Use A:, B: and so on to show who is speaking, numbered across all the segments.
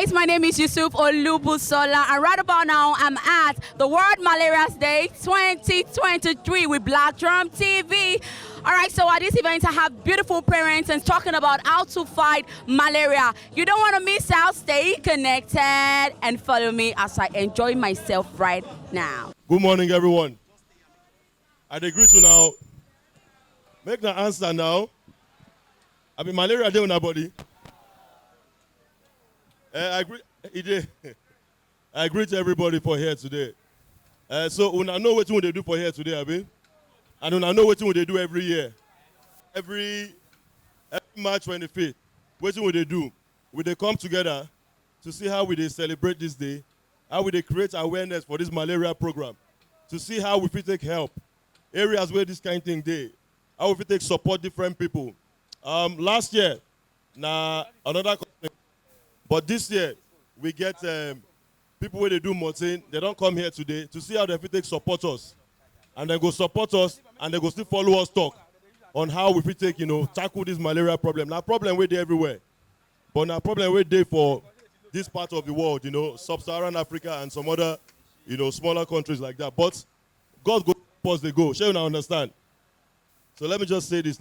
A: guys, my name is Yusuf Olubusola, and right about now I'm at the World Malaria Day 2023 with Black Drum TV. All right, so at this event I have beautiful parents and talking about how to fight malaria. You don't want to miss out. Stay connected and follow me as I enjoy myself right now.
B: Good morning, everyone. I agree to now. Make the answer now. I mean, malaria day on our body. I agree. I greet everybody for here today. So I know what they do for here today, Abi. And I know what they do every year. Every March 25th, what they do? Will they come together to see how we they celebrate this day, how we they create awareness for this malaria program, to see how we fit take help areas where this kind of thing day, how we fit take support different people. Last year, another. But this year, we get people where they do Mortein. They don't come here today to see how they fit take support us. And they go support us, and they go still follow us talk on how we fit take, tackle this malaria problem. Now, problem we're there everywhere. But now, problem we're there for this part of the world, sub-Saharan Africa and some other, smaller countries like that. But God goes first they go. Shall you now understand? So let me just say this,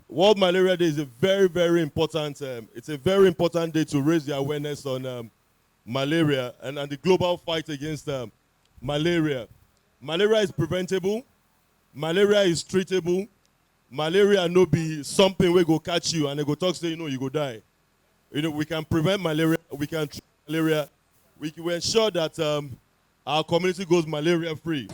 B: World Malaria Day is a very, very important, it's a very important day to raise the awareness on malaria and the global fight against malaria. Malaria is preventable. Malaria is treatable. Malaria no be something we go catch you and they go talk say, you go die. We can prevent malaria. We can treat malaria. We can ensure that our community goes malaria free.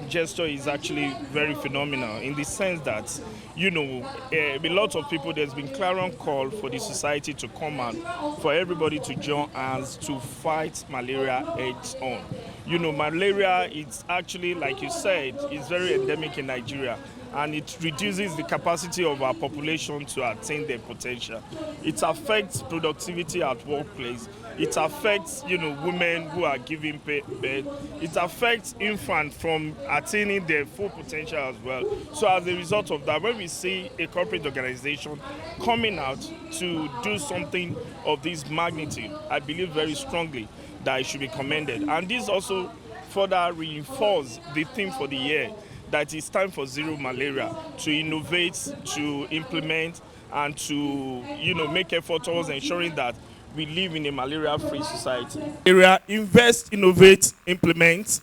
C: Gesture is actually very phenomenal in the sense that, a lot of people, there's been clarion call for the society to come out, for everybody to join hands to fight malaria heads on. Malaria is actually, like you said, is very endemic in Nigeria, and it reduces the capacity of our population to attain their potential. It affects productivity at workplace. It affects, women who are giving birth. It affects infants from attaining their full potential as well. So as a result of that, when we see a corporate organization coming out to do something of this magnitude, I believe very strongly that it should be commended. And this also further reinforces the theme for the year, that it's time for zero malaria, to innovate, to implement, and to make effort towards ensuring that we live in a malaria-free society. Area, invest, innovate, implement.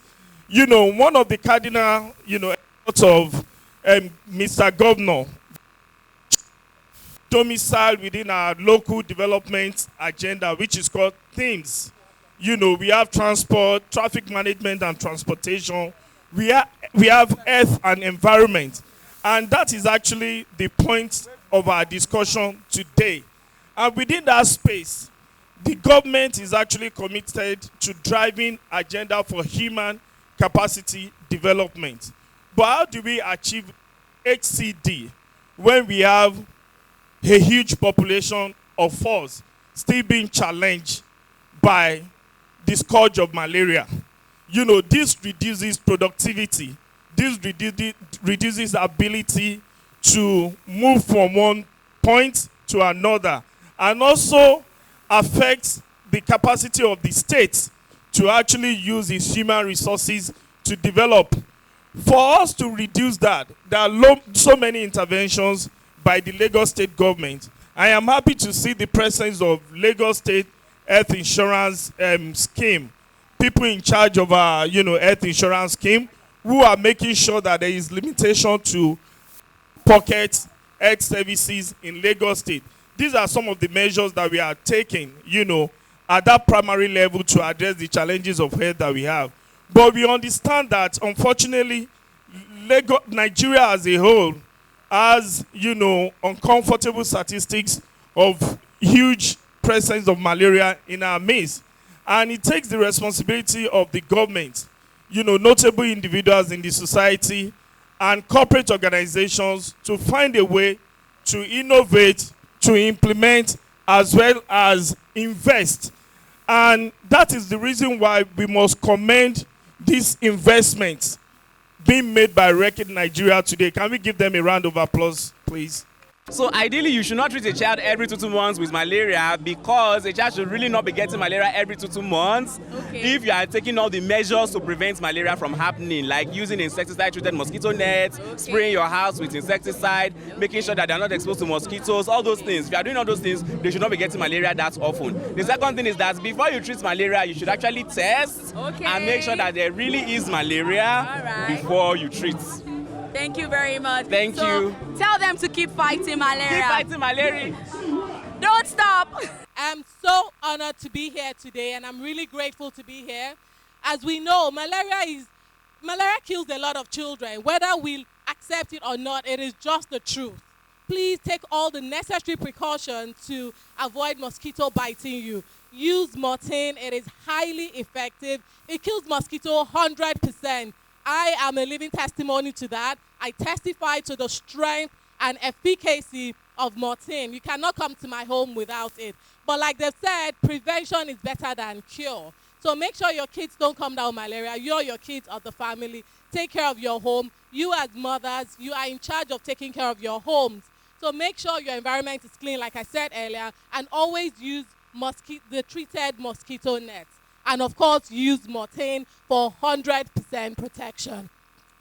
C: One of the cardinal, efforts of Mr. Governor, domicile within our local development agenda, which is called themes. We have transport, traffic management and transportation. We have earth and environment. And that is actually the point of our discussion today. And within that space, the government is actually committed to driving agenda for human capacity development. But how do we achieve HCD when we have a huge population of us still being challenged by the scourge of malaria? This reduces productivity. This reduces ability to move from one point to another, and also affects the capacity of the state to actually use its human resources to develop. For us to reduce that, there are so many interventions by the Lagos State government. I am happy to see the presence of Lagos State Health Insurance Scheme, people in charge of our health insurance scheme, who are making sure that there is limitation to pocket health services in Lagos State. These are some of the measures that we are taking, at that primary level to address the challenges of health that we have. But we understand that, unfortunately, Nigeria as a whole has, uncomfortable statistics of huge presence of malaria in our midst. And it takes the responsibility of the government, notable individuals in the society and corporate organizations to find a way to innovate, to implement, as well as invest. And that is the reason why we must commend these investments being made by Reckitt Nigeria today. Can we give them a round of applause, please?
D: So ideally, you should not treat a child every 2 months with malaria, because a child should really not be getting malaria every 2 months.
A: Okay.
D: If you are taking all the measures to prevent malaria from happening, like using insecticide-treated mosquito nets, spraying your house with insecticide, making sure that they are not exposed to mosquitoes, all those things. If you are doing all those things, they should not be getting malaria that often. The second thing is that before you treat malaria, you should actually test and make sure that there really is malaria before you treat.
A: Thank you very much.
D: Thank you.
A: Tell them to keep fighting malaria.
D: Keep fighting malaria.
A: Don't stop.
E: I'm so honored to be here today, and I'm really grateful to be here. As we know, malaria kills a lot of children. Whether we accept it or not, it is just the truth. Please take all the necessary precautions to avoid mosquito biting you. Use Mortein. It is highly effective. It kills mosquito 100%. I am a living testimony to that. I testify to the strength and efficacy of Mortein. You cannot come to my home without it. But like they've said, prevention is better than cure. So make sure your kids don't come down with malaria. You're your kids of the family. Take care of your home. You as mothers, you are in charge of taking care of your homes. So make sure your environment is clean, like I said earlier, and always use the treated mosquito nets. And of course, use Mortein for 100% protection.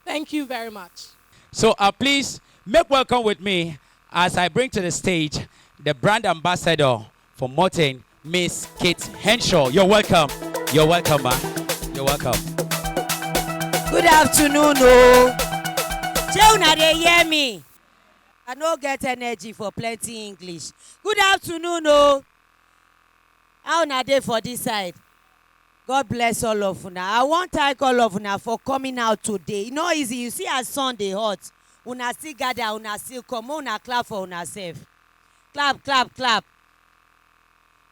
E: Thank you very much.
F: So please make welcome with me as I bring to the stage the brand ambassador for Mortein, Miss Kate Henshaw. You're welcome. You're welcome, ma. You're welcome.
G: Good afternoon, oh. Shey una dey hear me? I no get energy for plenty English. Good afternoon, oh. How una dey for this side? God bless all of una. I want to thank all of una for coming out today. E no easy. You see as sun dey hot. Una still gather, una still come. Una clap for una sef. Clap, clap, clap.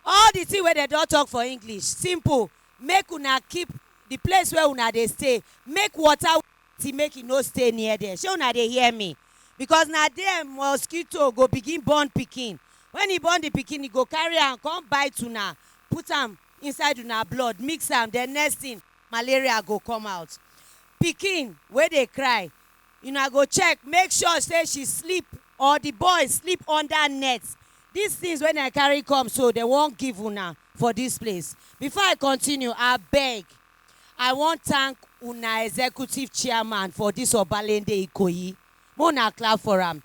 G: All the thing wey dem don talk for English, simple. Make una keep the place where una dey stay. Make water make e no stay near there. Shey una dey hear me? Because na there mosquito go begin born pikin. When e born the pikin, e go carry am come bite una, put am inside una blood, mix am, then next thing malaria go come out. Pikin wey dey cry, una go check, make sure say she sleep or the boy sleep under net. These things when I carry come, so they won't give una for this place. Before I continue, abeg, I want thank una executive chairman for this Obalende Ikoyi. Una clap for am.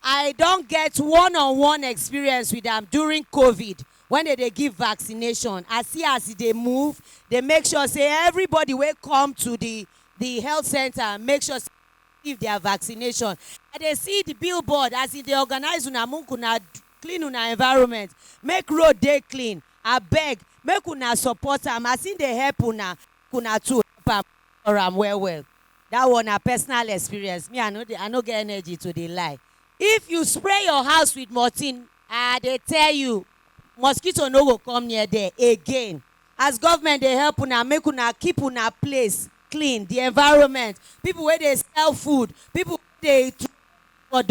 G: I don't get one-on-one experience with them during COVID. When they give vaccination, I see as they move, they make sure say everybody will come to the health center, make sure give their vaccination. And they see the billboard as they organize una una clean una environment, make road day clean. I beg, make una support them. I see they help una too help am well. That one a personal experience. Me, I no get energy to the lie. If you spray your house with Mortein, they tell you, mosquito no go come near there again. As government they help una, make una keep una place clean, the environment. People where they sell food, people they for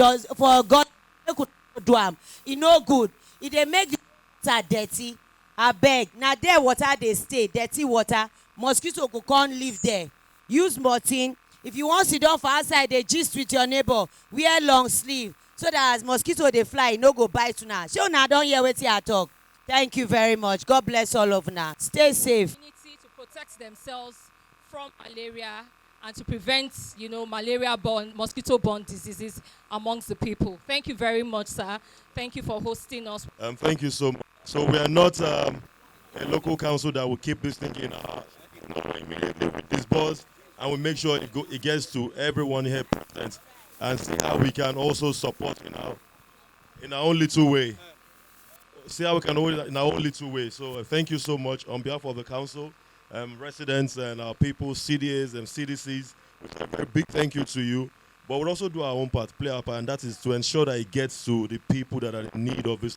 G: God make una do am. E no good. If they make the water dirty, I beg. Now there water they stay, dirty water, mosquito go come live there. Use Mortein. If you want to sit down for outside, they gist with your neighbor, wear long sleeve, so that as mosquito they fly, no go bite una. Shey una don hear wetin I talk. Thank you very much. God bless all of una. Stay safe.
H: Community to protect themselves from malaria and to prevent, malaria-borne, mosquito-borne diseases amongst the people. Thank you very much, sir. Thank you for hosting us.
B: Thank you so much. So we are not a local council that will keep this thing in our immediately with this buzz, and we make sure it gets to everyone here present, and see how we can also support in our own little way. See how we can hold it in our own little way. So thank you so much on behalf of the council, residents and our people, CDAs and CDCs. A very big thank you to you. But we'll also do our own part, play our part, and that is to ensure that it gets to the people that are in need of this.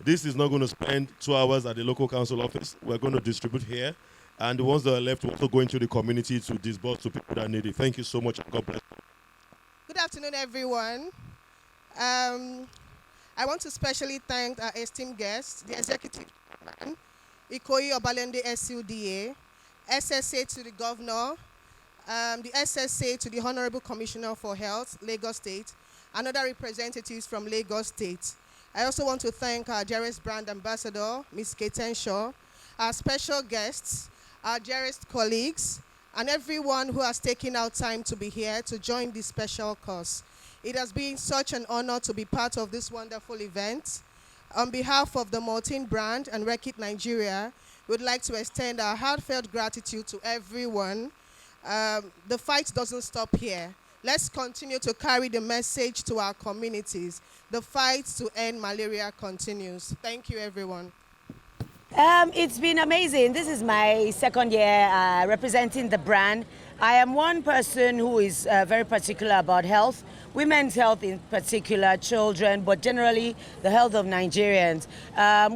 B: This is not going to spend 2 hours at the local council office. We're going to distribute here. And the ones that are left will also go into the community to disburse to people that need it. Thank you so much. God bless you.
I: Good afternoon, everyone. I want to specially thank our esteemed guests, the executive chairman, Ikoyi Obalende SUDA, SSA to the governor, the SSA to the Honorable Commissioner for Health, Lagos State, and other representatives from Lagos State. I also want to thank our dearest brand ambassador, Ms. Kate Henshaw, our special guests, our dearest colleagues, and everyone who has taken out time to be here to join this special cause. It has been such an honor to be part of this wonderful event. On behalf of the Mortein brand and Reckitt Nigeria, we would like to extend our heartfelt gratitude to everyone. The fight doesn't stop here. Let's continue to carry the message to our communities. The fight to end malaria continues. Thank you, everyone.
G: It's been amazing. This is my second year representing the brand. I am one person who is very particular about health, women's health in particular, children, but generally the health of Nigerians.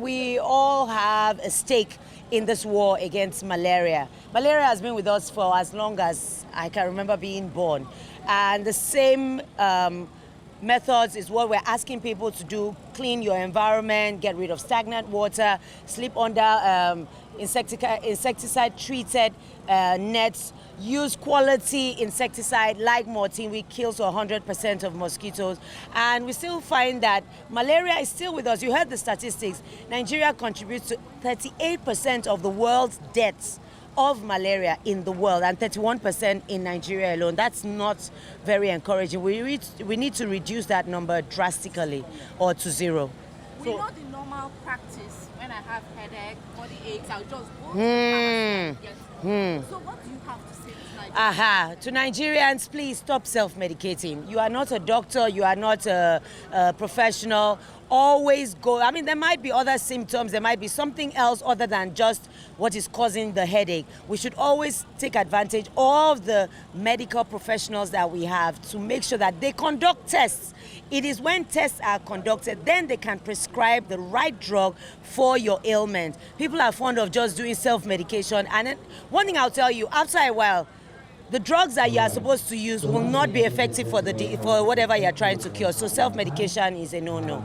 G: We all have a stake in this war against malaria. Malaria has been with us for as long as I can remember being born. And the same methods is what we're asking people to do. Clean your environment, get rid of stagnant water, sleep under insecticide-treated nets, use quality insecticide like Mortein, which kills 100% of mosquitoes. And we still find that malaria is still with us. You heard the statistics. Nigeria contributes to 38% of the world's deaths of malaria in the world, and 31% in Nigeria alone. That's not very encouraging. We need to reduce that number drastically or to zero.
A: We know the normal practice. When I have headache, body aches, I'll just go to the pharmacy. So what do you have to say to Nigerians?
G: To Nigerians, please stop self-medicating. You are not a doctor, you are not a professional. Always go. I mean, there might be other symptoms, there might be something else other than just what is causing the headache. We should always take advantage of the medical professionals that we have to make sure that they conduct tests. It is when tests are conducted, then they can prescribe the right drug for your ailment. People are fond of just doing self-medication. And then, one thing I'll tell you, after a while, the drugs that you are supposed to use will not be effective for whatever you're trying to cure. So self-medication is a no-no.